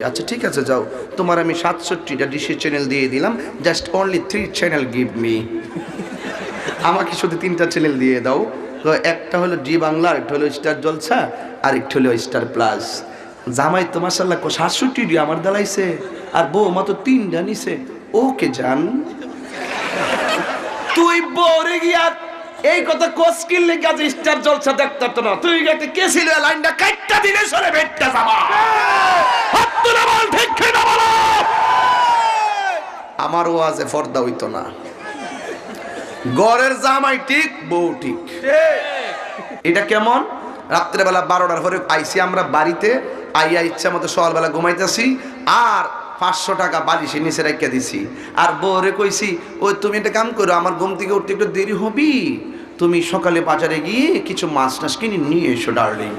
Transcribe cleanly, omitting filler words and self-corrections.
আচ্ছা ঠিক আছে যাও, তোমার আমি ৬৭টা ডিশের চ্যানেল দিয়ে দিলাম, just only 3 channel give me. আমাকে শুধু 3টা চ্যানেল দিয়ে দাও। তো একটা হলো জি বাংলা, একটা হলো স্টার জলসা, আর একটা হলো স্টার প্লাস। জামাই তো মাশাআল্লাহ ৬৭টি আমার দালাইছে, আর বৌমা তো 3টা নিছে। ওকে জান, তুই বউরে গিয়া এই কথা কোস্কিল লেগে যে স্টার জলসা দেখত না, তুই গেতে কে ছিল লাইনটা কাটটা দিলে সরে বেটটা যাবা। হাত তুলে বল ঠিক কি না বলো। আমার ওয়াজে পর্দা হইতো না, ঘরের জামাই ঠিক বউ ঠিক। এটা কেমন? রাত্রেবেলা 12টার পরে আইসি আমরা বাড়িতে, আইয়া ইচ্ছা মতো সকালবেলা ঘুমাইতেছি, আর 500 টাকা বালিশে নিচে রেখে দিছি। আর বউরে কইছি, ওই তুমি একটা কাম করো, আমার ঘুম থেকে উঠতে একটু দেরি হবি, তুমি সকালে বাজারে গিয়ে কিছু মাছ টাছ কিনে নিয়ে এসো ডার্লিং।